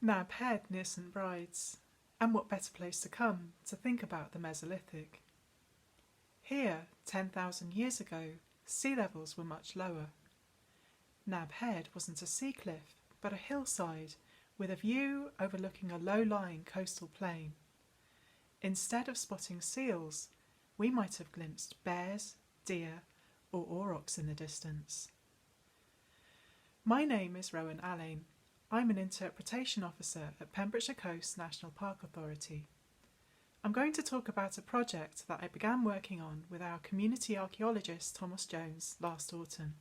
Nab Head near St Bride's, and what better place to come to think about the Mesolithig. Here, 10,000 years ago, sea levels were much lower. Nab Head wasn't a sea cliff, but a hillside with a view overlooking a low-lying coastal plain. Instead of spotting seals, we might have glimpsed bears, deer, or aurochs in the distance. My name is Rhowan Alleyne. I'm an interpretation officer at Pembrokeshire Coast National Park Authority. I'm going to talk about a project that I began working on with our community archaeologist Thomas Jones last autumn.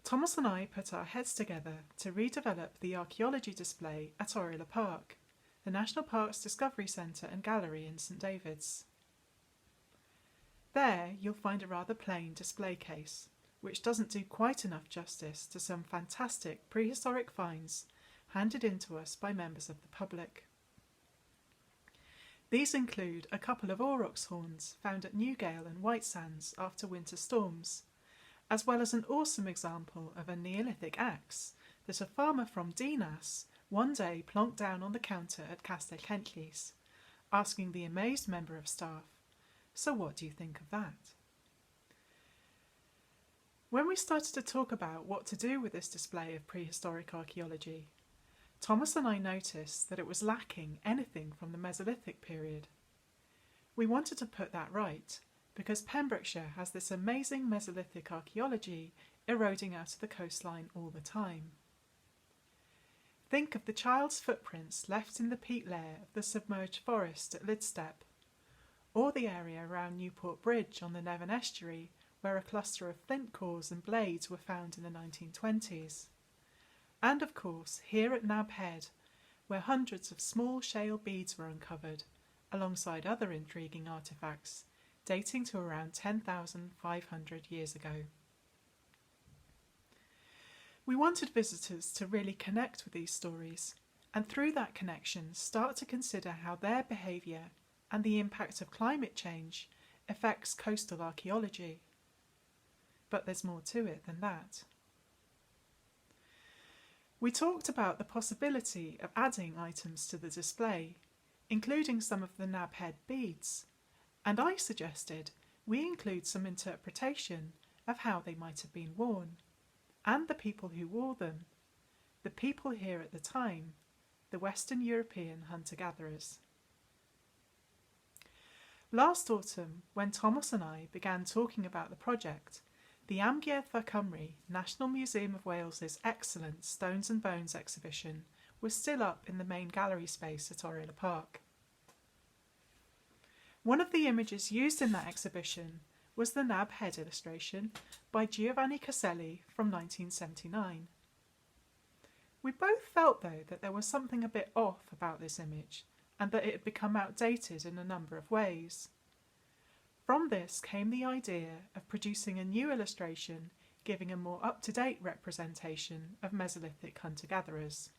Thomas and I put our heads together to redevelop the archaeology display at Awdurdod Park, the National Park's Discovery Centre and Gallery in St David's. There you'll find a rather plain display case, which doesn't do quite enough justice to some fantastic prehistoric finds handed in to us by members of the public. These include a couple of aurochs horns found at Newgale and White Sands after winter storms, as well as an awesome example of a Neolithic axe that a farmer from Dinas one day plonked down on the counter at Castell Kentlys, asking the amazed member of staff, "So what do you think of that?" When we started to talk about what to do with this display of prehistoric archaeology, Thomas and I noticed that it was lacking anything from the Mesolithic period. We wanted to put that right, because Pembrokeshire has this amazing Mesolithic archaeology eroding out of the coastline all the time. Think of the child's footprints left in the peat layer of the submerged forest at Lidstep, or the area around Newport Bridge on the Nevern Estuary, where a cluster of flint cores and blades were found in the 1920s. And of course, here at Nab Head, where hundreds of small shale beads were uncovered, alongside other intriguing artefacts, dating to around 10,500 years ago. We wanted visitors to really connect with these stories, and through that connection start to consider how their behaviour and the impact of climate change affects coastal archaeology. But there's more to it than that. We talked about the possibility of adding items to the display, including some of the Nab Head beads, and I suggested we include some interpretation of how they might have been worn, and the people who wore them, the people here at the time, the Western European hunter-gatherers. Last autumn, when Thomas and I began talking about the project, the Amgueddfa Cymru National Museum of Wales's excellent Stones and Bones exhibition was still up in the main gallery space at Awdurdod Park. One of the images used in that exhibition was the Nab Head illustration by Giovanni Caselli from 1979. We both felt, though, that there was something a bit off about this image and that it had become outdated in a number of ways. From this came the idea of producing a new illustration giving a more up-to-date representation of Mesolithic hunter-gatherers.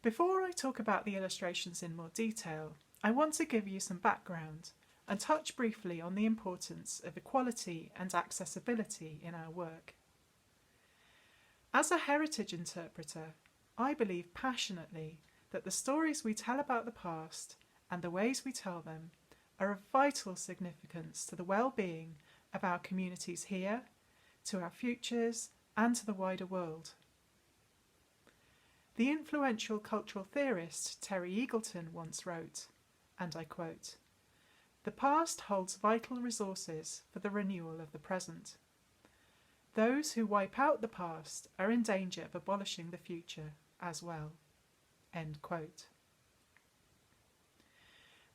Before I talk about the illustrations in more detail, I want to give you some background and touch briefly on the importance of equality and accessibility in our work. As a heritage interpreter, I believe passionately that the stories we tell about the past and the ways we tell them are of vital significance to the well-being of our communities here, to our futures, and to the wider world. The influential cultural theorist Terry Eagleton once wrote, and I quote, "The past holds vital resources for the renewal of the present. Those who wipe out the past are in danger of abolishing the future as well." End quote.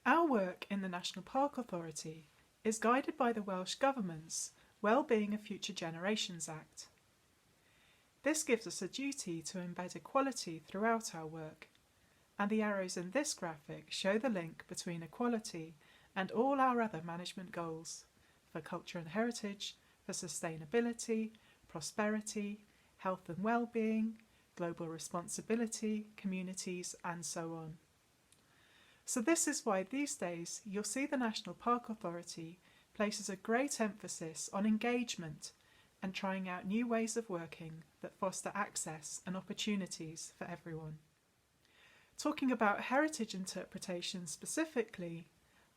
Our work in the National Park Authority is guided by the Welsh Government's Wellbeing of Future Generations Act. This gives us a duty to embed equality throughout our work, and the arrows in this graphic show the link between equality and all our other management goals for culture and heritage, for sustainability, prosperity, health and well-being, global responsibility, communities, and so on. So this is why these days you'll see the National Park Authority places a great emphasis on engagement and trying out new ways of working that foster access and opportunities for everyone. Talking about heritage interpretation specifically,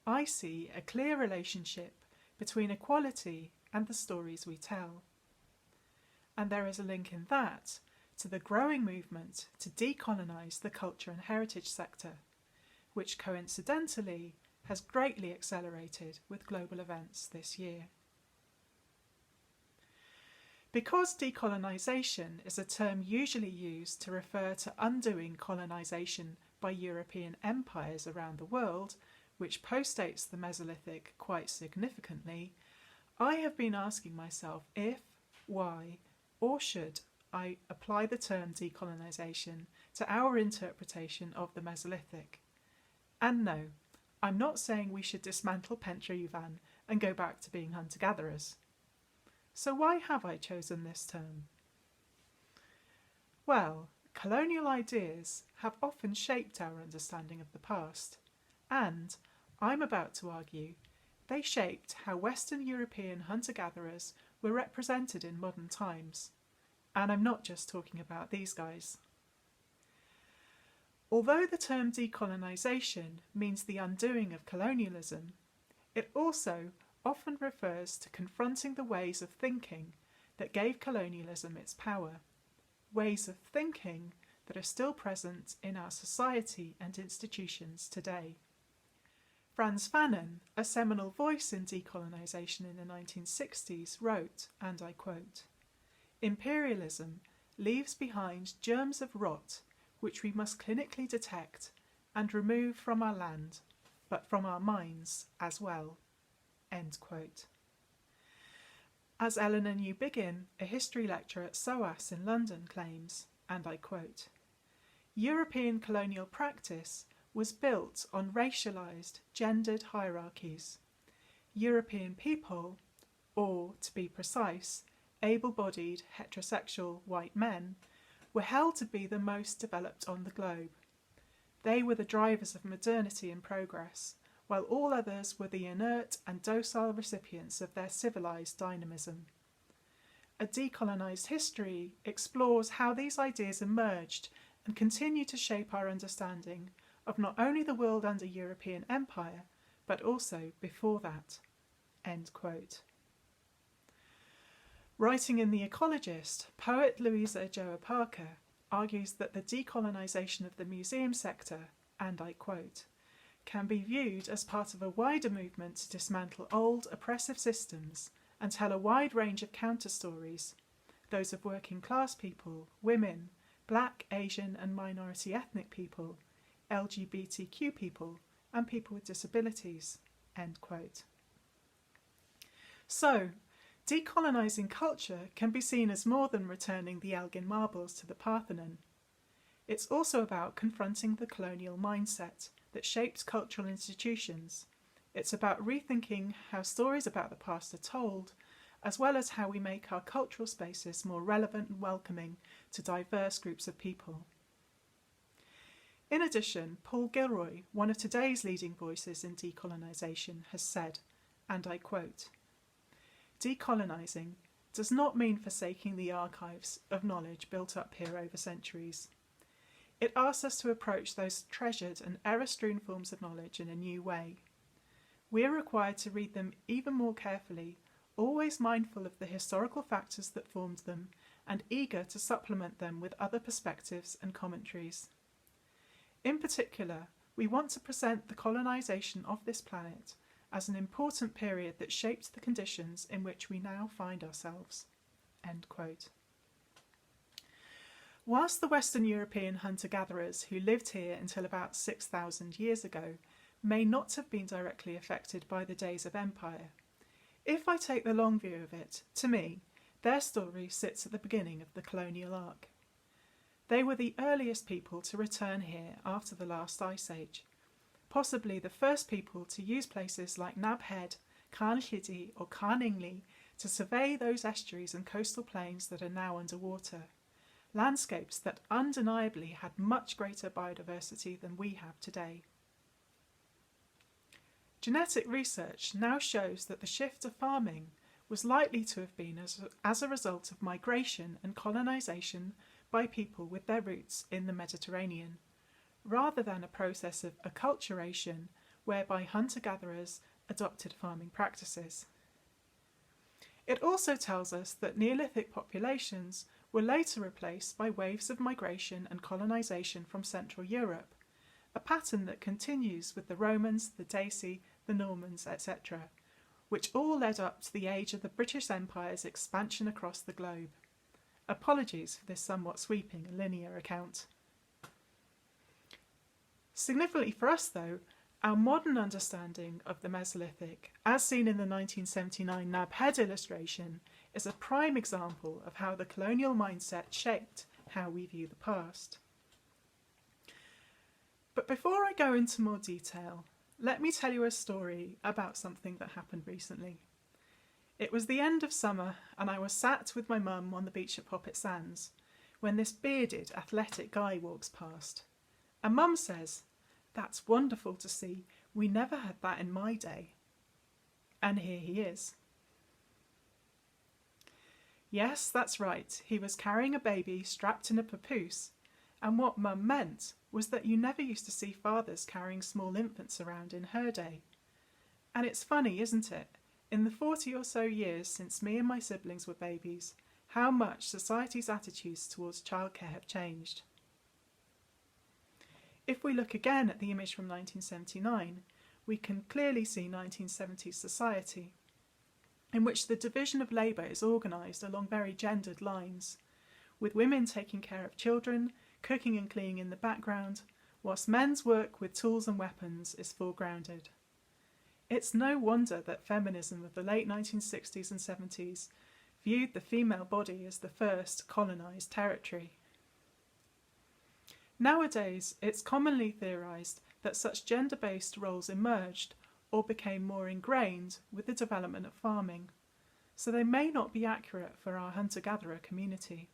I see a clear relationship between equality and the stories we tell. And there is a link in that to the growing movement to decolonise the culture and heritage sector, which coincidentally has greatly accelerated with global events this year. Because decolonisation is a term usually used to refer to undoing colonisation by European empires around the world, which postdates the Mesolithic quite significantly, I have been asking myself if, why, or should I apply the term decolonisation to our interpretation of the Mesolithic. And no, I'm not saying we should dismantle Pentre Ifan and go back to being hunter-gatherers. So why have I chosen this term? Well, colonial ideas have often shaped our understanding of the past, and, I'm about to argue, they shaped how Western European hunter-gatherers were represented in modern times. And I'm not just talking about these guys. Although the term decolonisation means the undoing of colonialism, it also often refers to confronting the ways of thinking that gave colonialism its power, ways of thinking that are still present in our society and institutions today. Frantz Fanon, a seminal voice in decolonisation in the 1960s, wrote, and I quote, "Imperialism leaves behind germs of rot which we must clinically detect and remove from our land, but from our minds as well." End quote. As Eleanor Newbigin, a history lecturer at SOAS in London, claims, and I quote, "European colonial practice was built on racialised, gendered hierarchies. European people, or to be precise, able-bodied, heterosexual white men, were held to be the most developed on the globe. They were the drivers of modernity and progress, while all others were the inert and docile recipients of their civilised dynamism. A decolonised history explores how these ideas emerged and continue to shape our understanding of not only the world under European empire, but also before that." End quote. Writing in The Ecologist, poet Louisa Joa Parker argues that the decolonisation of the museum sector, and I quote, "can be viewed as part of a wider movement to dismantle old, oppressive systems and tell a wide range of counter-stories, those of working class people, women, black, Asian and minority ethnic people, LGBTQ people, and people with disabilities." End quote. So, decolonising culture can be seen as more than returning the Elgin marbles to the Parthenon. It's also about confronting the colonial mindset that shapes cultural institutions. It's about rethinking how stories about the past are told, as well as how we make our cultural spaces more relevant and welcoming to diverse groups of people. In addition, Paul Gilroy, one of today's leading voices in decolonisation, has said, and I quote, "Decolonising does not mean forsaking the archives of knowledge built up here over centuries. It asks us to approach those treasured and error-strewn forms of knowledge in a new way. We are required to read them even more carefully, always mindful of the historical factors that formed them and eager to supplement them with other perspectives and commentaries. In particular, we want to present the colonisation of this planet as an important period that shaped the conditions in which we now find ourselves." End quote. Whilst the Western European hunter-gatherers who lived here until about 6,000 years ago may not have been directly affected by the days of empire, if I take the long view of it, to me, their story sits at the beginning of the colonial arc. They were the earliest people to return here after the last ice age, possibly the first people to use places like Nab Head, Carnllidi or Carningli to survey those estuaries and coastal plains that are now underwater, landscapes that undeniably had much greater biodiversity than we have today. Genetic research now shows that the shift to farming was likely to have been as a result of migration and colonisation by people with their roots in the Mediterranean, rather than a process of acculturation whereby hunter-gatherers adopted farming practices. It also tells us that Neolithic populations were later replaced by waves of migration and colonisation from Central Europe, a pattern that continues with the Romans, the Daci, the Normans, etc., which all led up to the age of the British Empire's expansion across the globe. Apologies for this somewhat sweeping and linear account. Significantly for us, though, our modern understanding of the Mesolithic, as seen in the 1979 Nab Head illustration, is a prime example of how the colonial mindset shaped how we view the past. But before I go into more detail, let me tell you a story about something that happened recently. It was the end of summer and I was sat with my mum on the beach at Poppet Sands when this bearded, athletic guy walks past. And Mum says, "That's wonderful to see. We never had that in my day." And here he is. Yes, that's right. He was carrying a baby strapped in a papoose. And what Mum meant was that you never used to see fathers carrying small infants around in her day. And it's funny, isn't it, in the 40 or so years since me and my siblings were babies, how much society's attitudes towards childcare have changed. If we look again at the image from 1979, we can clearly see 1970s society, in which the division of labour is organised along very gendered lines, with women taking care of children, cooking and cleaning in the background, whilst men's work with tools and weapons is foregrounded. It's no wonder that feminism of the late 1960s and 70s viewed the female body as the first colonised territory. Nowadays, it's commonly theorised that such gender-based roles emerged or became more ingrained with the development of farming, so they may not be accurate for our hunter-gatherer community.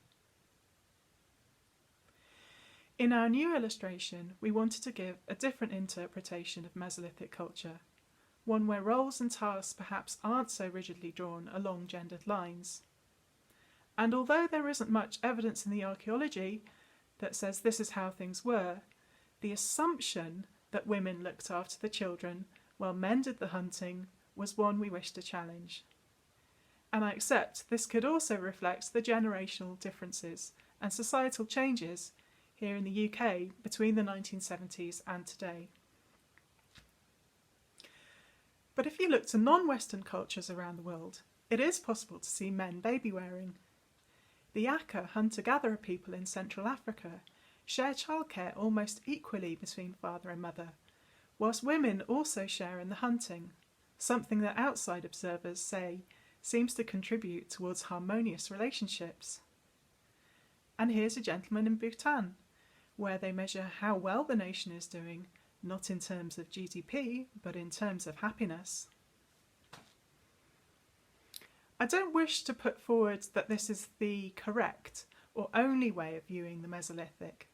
In our new illustration, we wanted to give a different interpretation of Mesolithic culture, one where roles and tasks perhaps aren't so rigidly drawn along gendered lines. And although there isn't much evidence in the archaeology that says this is how things were, the assumption that women looked after the children while men did the hunting was one we wish to challenge. And I accept this could also reflect the generational differences and societal changes here in the UK between the 1970s and today. But if you look to non-Western cultures around the world, it is possible to see men baby wearing. The Aka hunter-gatherer people in Central Africa share childcare almost equally between father and mother, whilst women also share in the hunting, something that outside observers say seems to contribute towards harmonious relationships. And here's a gentleman in Bhutan, where they measure how well the nation is doing, not in terms of GDP, but in terms of happiness. I don't wish to put forward that this is the correct or only way of viewing the Mesolithic.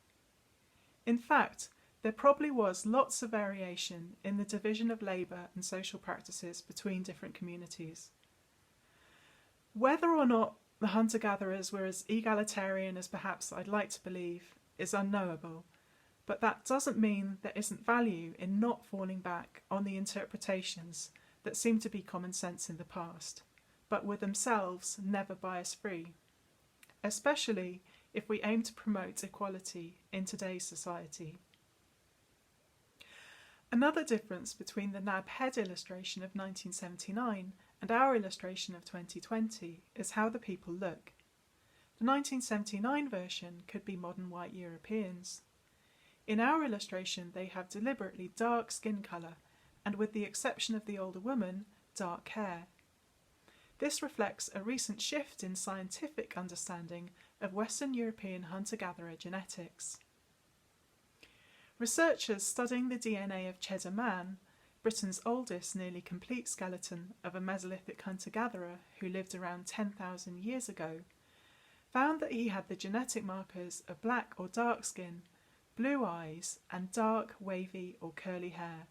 In fact, there probably was lots of variation in the division of labour and social practices between different communities. Whether or not the hunter-gatherers were as egalitarian as perhaps I'd like to believe is unknowable, but that doesn't mean there isn't value in not falling back on the interpretations that seem to be common sense in the past, but were themselves never bias-free, especially if we aim to promote equality in today's society. Another difference between the Nab Head illustration of 1979 and our illustration of 2020 is how the people look. The 1979 version could be modern white Europeans. In our illustration, they have deliberately dark skin colour and, with the exception of the older woman, dark hair. This reflects a recent shift in scientific understanding of Western European hunter-gatherer genetics. Researchers studying the DNA of Cheddar Man, Britain's oldest nearly complete skeleton of a Mesolithic hunter-gatherer who lived around 10,000 years ago, found that he had the genetic markers of black or dark skin, blue eyes, and dark, wavy or curly hair.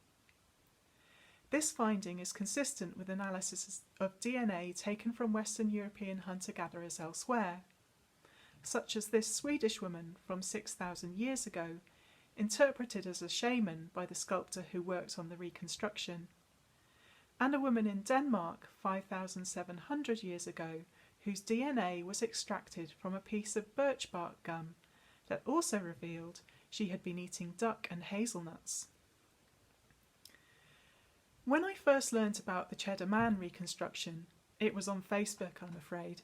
This finding is consistent with analysis of DNA taken from Western European hunter-gatherers elsewhere, such as this Swedish woman from 6,000 years ago, interpreted as a shaman by the sculptor who worked on the reconstruction, and a woman in Denmark 5,700 years ago whose DNA was extracted from a piece of birch bark gum that also revealed she had been eating duck and hazelnuts. When I first learnt about the Cheddar Man reconstruction, it was on Facebook, I'm afraid,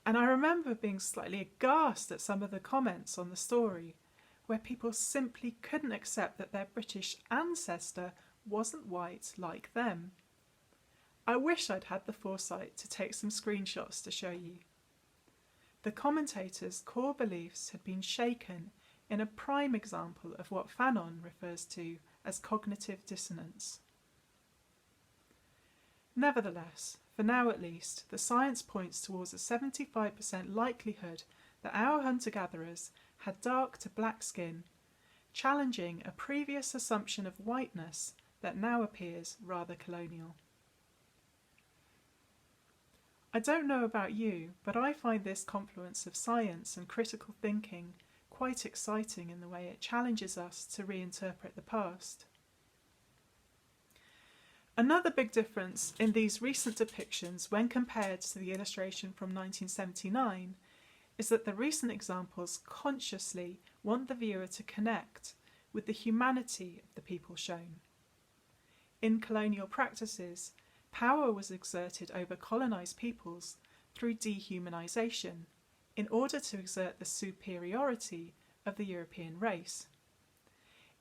and I remember being slightly aghast at some of the comments on the story, where people simply couldn't accept that their British ancestor wasn't white like them. I wish I'd had the foresight to take some screenshots to show you. The commentators' core beliefs had been shaken in a prime example of what Fanon refers to as cognitive dissonance. Nevertheless, for now at least, the science points towards a 75% likelihood that our hunter-gatherers had dark to black skin, challenging a previous assumption of whiteness that now appears rather colonial. I don't know about you, but I find this confluence of science and critical thinking quite exciting in the way it challenges us to reinterpret the past. Another big difference in these recent depictions when compared to the illustration from 1979 is that the recent examples consciously want the viewer to connect with the humanity of the people shown. In colonial practices, power was exerted over colonised peoples through dehumanisation in order to exert the superiority of the European race.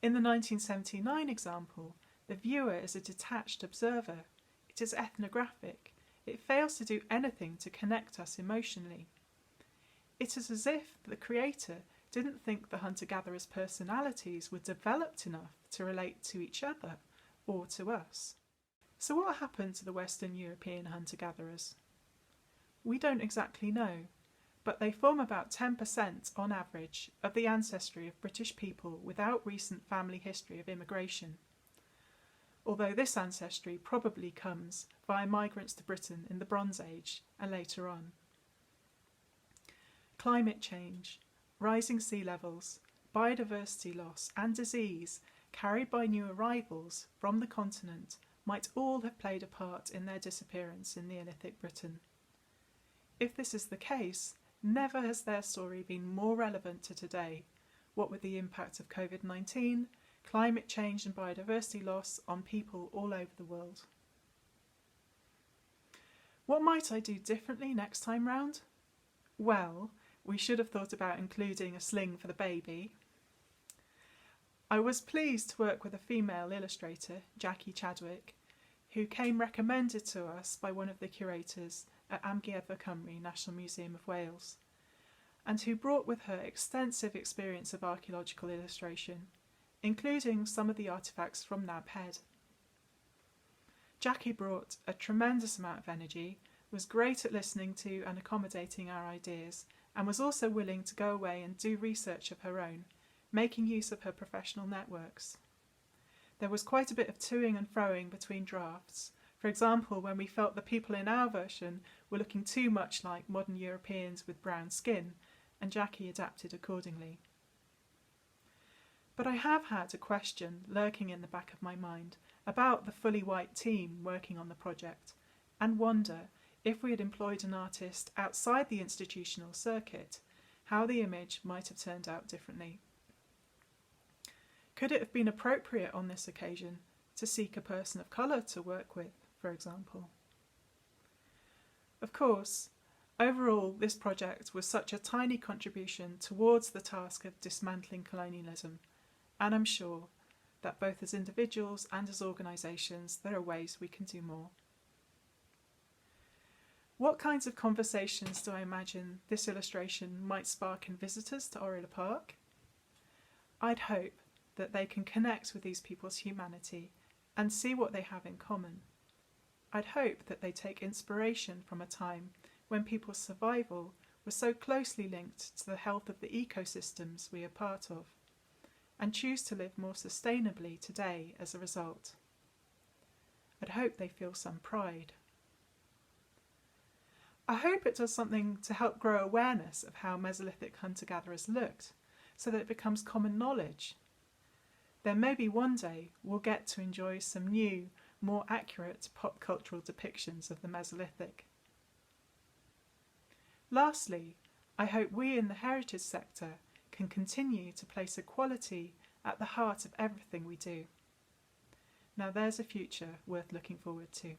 In the 1979 example, the viewer is a detached observer. It is ethnographic. It fails to do anything to connect us emotionally. It is as if the creator didn't think the hunter-gatherers' personalities were developed enough to relate to each other or to us. So what happened to the Western European hunter-gatherers? We don't exactly know, but they form about 10% on average of the ancestry of British people without recent family history of immigration, although this ancestry probably comes via migrants to Britain in the Bronze Age and later on. Climate change, rising sea levels, biodiversity loss and disease carried by new arrivals from the continent might all have played a part in their disappearance in Neolithic Britain. If this is the case, never has their story been more relevant to today, what with the impact of COVID-19, climate change and biodiversity loss on people all over the world. What might I do differently next time round? Well, we should have thought about including a sling for the baby. I was pleased to work with a female illustrator, Jackie Chadwick, who came recommended to us by one of the curators at Amgueddfa Cymru National Museum of Wales, and who brought with her extensive experience of archaeological illustration, including some of the artefacts from Nab Head. Jackie brought a tremendous amount of energy, was great at listening to and accommodating our ideas, and was also willing to go away and do research of her own, making use of her professional networks. There was quite a bit of toing and froing between drafts. For example, when we felt the people in our version were looking too much like modern Europeans with brown skin, and Jackie adapted accordingly. But I have had a question lurking in the back of my mind about the fully white team working on the project, and wonder if we had employed an artist outside the institutional circuit, how the image might have turned out differently. Could it have been appropriate on this occasion to seek a person of colour to work with, for example? Of course, overall this project was such a tiny contribution towards the task of dismantling colonialism, and I'm sure that both as individuals and as organisations there are ways we can do more. What kinds of conversations do I imagine this illustration might spark in visitors to Awdurdod y Parc? I'd hope that they can connect with these people's humanity and see what they have in common. I'd hope that they take inspiration from a time when people's survival was so closely linked to the health of the ecosystems we are part of, and choose to live more sustainably today as a result. I'd hope they feel some pride. I hope it does something to help grow awareness of how Mesolithic hunter-gatherers looked, so that it becomes common knowledge. Then maybe one day we'll get to enjoy some new, more accurate pop cultural depictions of the Mesolithic. Lastly, I hope we in the heritage sector can continue to place equality at the heart of everything we do. Now there's a future worth looking forward to.